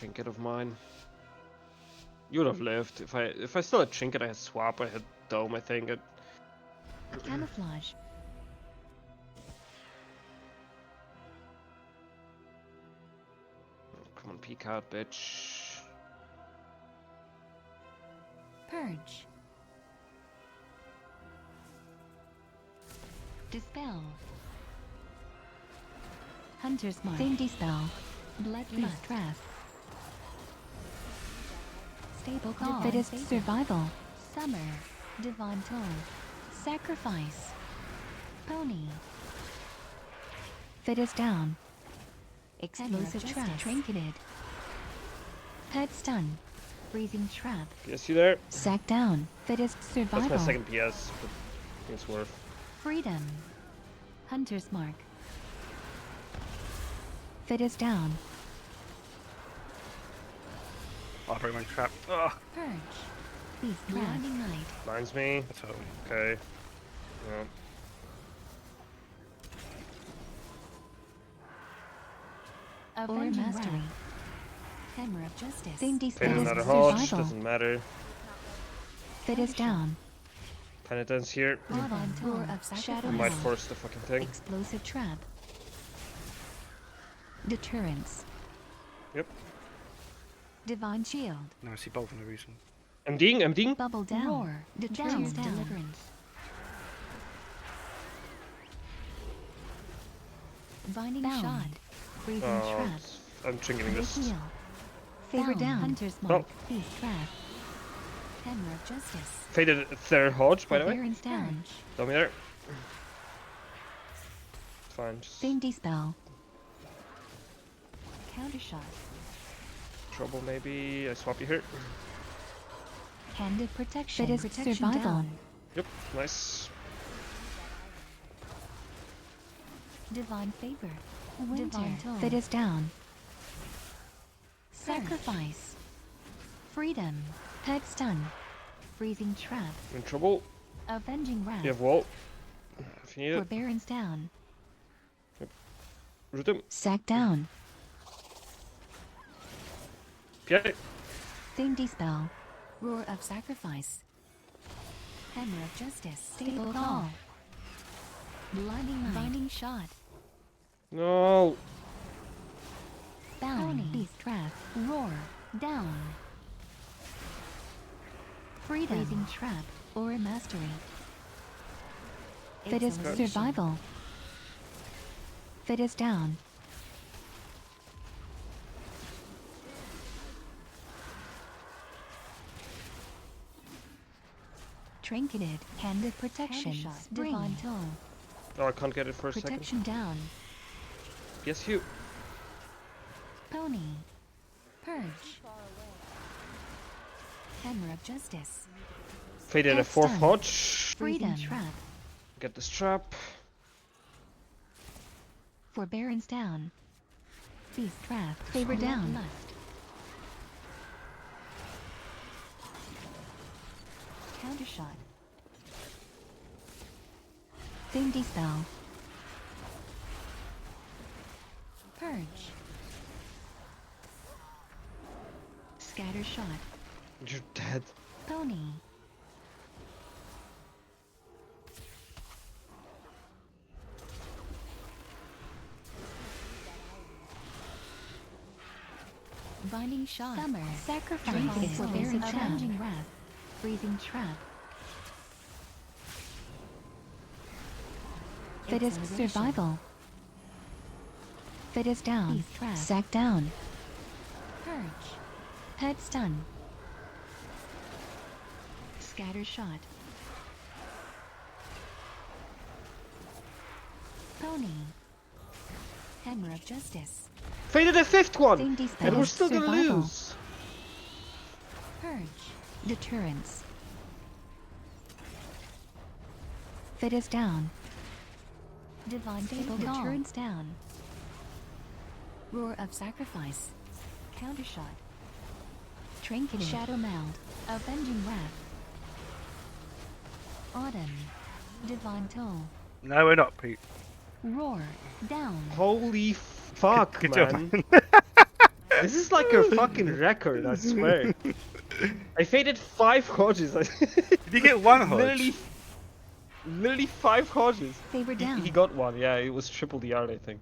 Trinket of mine. You would have lived if I still had trinket. I had swap. I had dome. I think. Camouflage. Come on, peek out, bitch. Purge. Dispel. Hunter's Mark. Same dispel. Bloodlust Trap. Stable Call. Fittest Survival. Summer. Divine Toll. Sacrifice. Pony. Fittest down. Explosive Trap. Trinketed. Pet Stun. Freezing Trap. PS you there? Sack down. Fittest Survival. That's my second PS, but I think it's worth. Freedom. Hunter's Mark. Fittest down. I'll bring my trap. Ugh. Purge. Beast Blinding Light. Blinds me. That's home. Okay. Yeah. Avenging Mastery. Hammer of Justice. Same Fade dispel. another HoJ. Doesn't matter. Fittest down. Penitence here. Divine Tour of Shadow I might Meld. force the fucking thing. Explosive Trap. Deterrence. Yep. Divine Shield. No, I see both for no reason. I'm ding. Bubble down. Roar. Deterrence down. Deliverance. Binding Shot. Freezing Trap. I'm trinketing this. Heal. Favor down. Hunter's Oh. Mark. Beast Trap. Hammer of Justice. Faded third HoJ, by the way. Forbearance down. Tell me there. It's fine. Just Same dispel. Countershot. trouble maybe. I swap you here. Candid Protection. Fittest Survival. Down. Yep. Nice. Divine Favor. Winter. Fittest down. Sacrifice. Freedom. Peg Stun. Freezing Trap. I'm in trouble. Avenging Wrath. You have wall. If you need it. Forbearance down. Root him. Sack down. PA. Same dispel. Roar of Sacrifice. Hammer of Justice. Stable Call. Blinding Light. Binding Shot. No. Bound. Beast Trap. Roar. Down. Freedom. Freezing Trap. Or Mastery. Fittest Survival. Fittest down. Trinketed. Candid Protection. Divine Toll. Oh, I can't get it for a second. Protection down. Yes, you. Pony. Purge. Hammer of Justice. Faded a Pet fourth Stun. HoJ. Freedom. Trap. Get this trap. Forbearance down. Beast Trap. Favor down. Lust. Countershot. Same dispel. Purge. Scatter Shot. You're dead. Pony. Binding Shot. Summer. Sacrifice. Forbearance down. Avenging Wrath. Freezing Trap. Fittest Survival. Fittest down. Sack down. Purge. Pet Stun. Scatter Shot. Pony. Hammer of Justice. Faded a fifth one. Same dispel. And we're still gonna Survival. lose. Purge. Deterrence. Fittest down. Divine Stable Deterrence down. Roar of Sacrifice. Countershot. Trinket. Shadow Meld. Avenging Wrath. Autumn. Divine Toll. No, we're not, Pete. Roar. Down. Holy fuck, Good man. job, man. This is like a fucking record, I swear. I faded 5 HoJ's. Did you get one HoJ? Literally 5 HoJ's. They were down. He got one, yeah, it was triple the yard, I think.